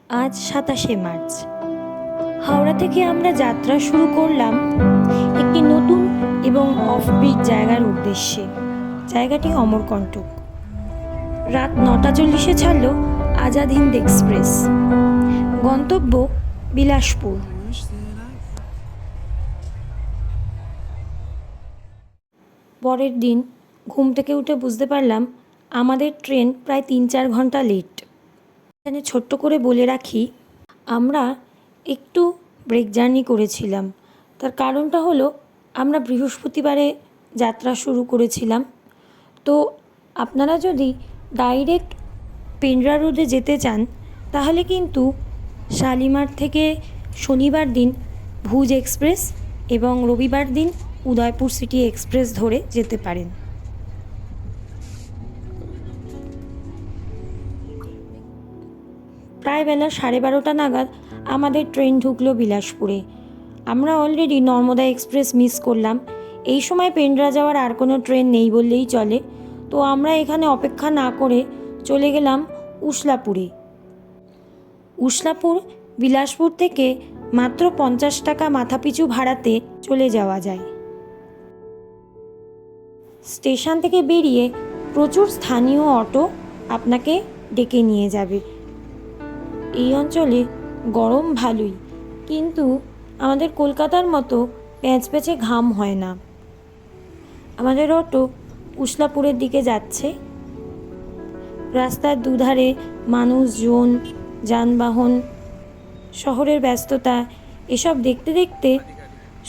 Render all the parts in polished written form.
আজ ২৭শে মার্চ। হাওড়া থেকে আমরা যাত্রা শুরু করলাম একটি নতুন এবং অফবিট জায়গার উদ্দেশ্যে। জায়গাটি অমরকণ্টক। রাত ৯টা ৪০-এ ছাড়ল আজাদ হিন্দ এক্সপ্রেস। গন্তব্য বিলাসপুর। পরের দিন ঘুম থেকে উঠে বুঝতে পারলাম আমাদের ট্রেন প্রায় ৩-৪ ঘন্টা লেট। এখানে ছোট্ট করে বলে রাখি, আমরা একটু ব্রেক জার্নি করেছিলাম। তার কারণটা হলো আমরা বৃহস্পতিবারে যাত্রা শুরু করেছিলাম। তো আপনারা যদি ডাইরেক্ট পেন্ড্রা রোডে যেতে চান তাহলে কিন্তু শালিমার থেকে শনিবার দিন ভুজ এক্সপ্রেস এবং রবিবার দিন উদয়পুর সিটি এক্সপ্রেস ধরে যেতে পারেন। প্রায় বেলা 12:30 নাগাদ আমাদের ট্রেন ঢুকলো বিলাসপুরে। আমরা অলরেডি নর্মদা এক্সপ্রেস মিস করলাম। এই সময় পেন্ড্রা যাওয়ার আর কোনো ট্রেন নেই বললেই চলে। তো আমরা এখানে অপেক্ষা না করে চলে গেলাম উশলাপুরে। উশলাপুর বিলাসপুর থেকে মাত্র 50 টাকা মাথাপিছু ভাড়াতে চলে যাওয়া যায়। স্টেশন থেকে বেরিয়ে প্রচুর স্থানীয় অটো আপনাকে ডেকে নিয়ে যাবে। এই অঞ্চলে গরম ভালোই, কিন্তু আমাদের কলকাতার মতো প্যাঁচপ্যাঁচে ঘাম হয় না। আমাদের অটো উশলাপুরের দিকে যাচ্ছে। রাস্তার দুধারে মানুষজন, যানবাহন, শহরের ব্যস্ততা এসব দেখতে দেখতে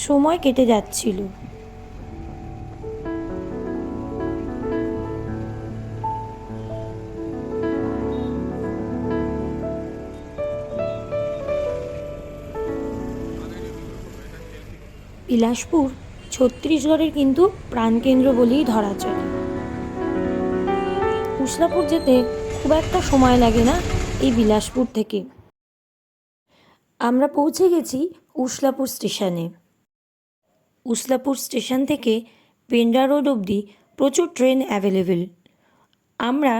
সময় কেটে যাচ্ছিল। বিলাসপুর ছত্তিশগড়ের কিন্তু প্রাণকেন্দ্র বলেই ধরা চলে। উশলাপুর যেতে খুব একটা সময় লাগে না এই বিলাসপুর থেকে। আমরা পৌঁছে গেছি উশলাপুর স্টেশনে। উশলাপুর স্টেশন থেকে পেন্ড্রা রোড অবধি প্রচুর ট্রেন অ্যাভেলেবেল। আমরা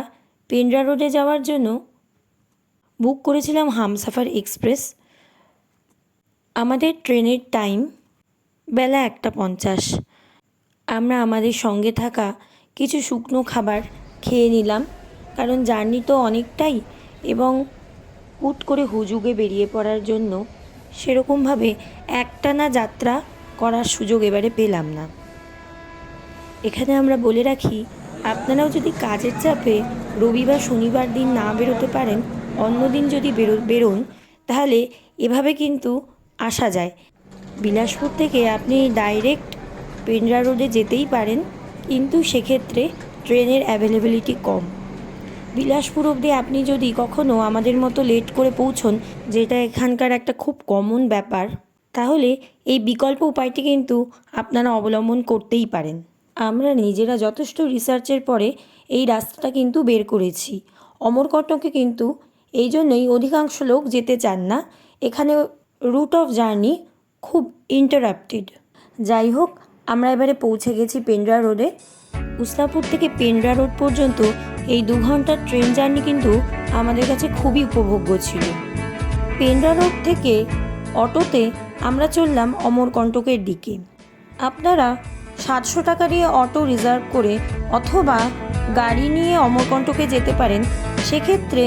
পেন্ড্রা রোডে যাওয়ার জন্য বুক করেছিলাম হামসাফার এক্সপ্রেস। আমাদের ট্রেনের টাইম বেলা 1:50। আমরা আমাদের সঙ্গে থাকা কিছু শুকনো খাবার খেয়ে নিলাম, কারণ জার্নি তো অনেকটাই এবং হুট করে হুজুগে বেরিয়ে পড়ার জন্য সেরকমভাবে একটানা যাত্রা করার সুযোগ এবারে পেলাম না। এখানে আমরা বলে রাখি, আপনারাও যদি কাজের চাপে রবিবার শনিবার দিন না বেরোতে পারেন, অন্য দিন যদি বেরোন তাহলে এভাবে কিন্তু আসা যায়। বিলাসপুর থেকে আপনি ডাইরেক্ট পেন্ড্রা রোডে যেতেই পারেন, কিন্তু সেক্ষেত্রে ট্রেনের অ্যাভেলেবিলিটি কম। বিলাসপুর অবধি আপনি যদি কখনও আমাদের মতো লেট করে পৌঁছন, যেটা এখানকার একটা খুব কমন ব্যাপার, তাহলে এই বিকল্প উপায়টি কিন্তু আপনারা অবলম্বন করতেই পারেন। আমরা নিজেরা যথেষ্ট রিসার্চের পরে এই রাস্তাটা কিন্তু বের করেছি। অমরকণ্টকে কিন্তু এই জন্যই অধিকাংশ লোক যেতে চান না। এখানে রুট অফ জার্নি খুব ইন্টারাপ্টেড। যাই হোক, আমরা এবারে পৌঁছে গেছি পেন্ড্রা রোডে। উশলাপুর থেকে পেন্ড্রা রোড পর্যন্ত এই 2 ঘন্টার ট্রেন জার্নি কিন্তু আমাদের কাছে খুবই উপভোগ্য ছিল। পেন্ড্রা রোড থেকে অটোতে আমরা চললাম অমরকণ্টকের দিকে। আপনারা 700 টাকা দিয়ে অটো রিজার্ভ করে অথবা গাড়ি নিয়ে অমরকণ্টকে যেতে পারেন। সেক্ষেত্রে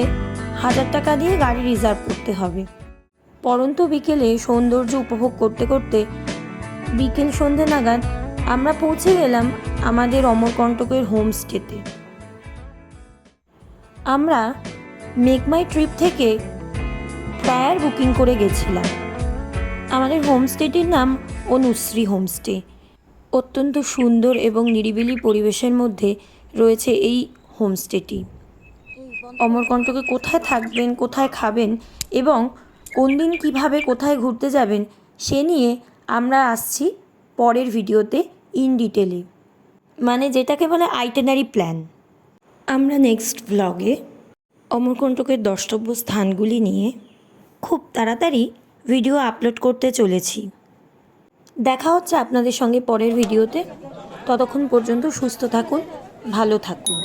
1000 টাকা দিয়ে গাড়ি রিজার্ভ করতে হবে। পরন্ত বিকেলে সৌন্দর্য উপভোগ করতে করতে বিকেল সন্ধে নাগাদ আমরা পৌঁছে গেলাম আমাদের অমরকণ্টকের হোমস্টেতে। আমরা মেক মাই ট্রিপ থেকে প্রায়ার বুকিং করে গেছিলাম। আমাদের হোমস্টেটির নাম অনুশ্রী হোমস্টে। অত্যন্ত সুন্দর এবং নিরিবিলি পরিবেশের মধ্যে রয়েছে এই হোমস্টেটি। অমরকণ্টকে কোথায় থাকবেন, কোথায় খাবেন এবং কোন দিন কীভাবে কোথায় ঘুরতে যাবেন সে নিয়ে আমরা আসছি পরের ভিডিওতে ইন ডিটেলে, মানে যেটাকে বলে আইটেনারি প্ল্যান। আমরা নেক্সট ব্লগে অমরকণ্টকের দ্রষ্টব্য স্থানগুলি নিয়ে খুব তাড়াতাড়ি ভিডিও আপলোড করতে চলেছি। দেখা হচ্ছে আপনাদের সঙ্গে পরের ভিডিওতে। ততক্ষণ পর্যন্ত সুস্থ থাকুন, ভালো থাকুন।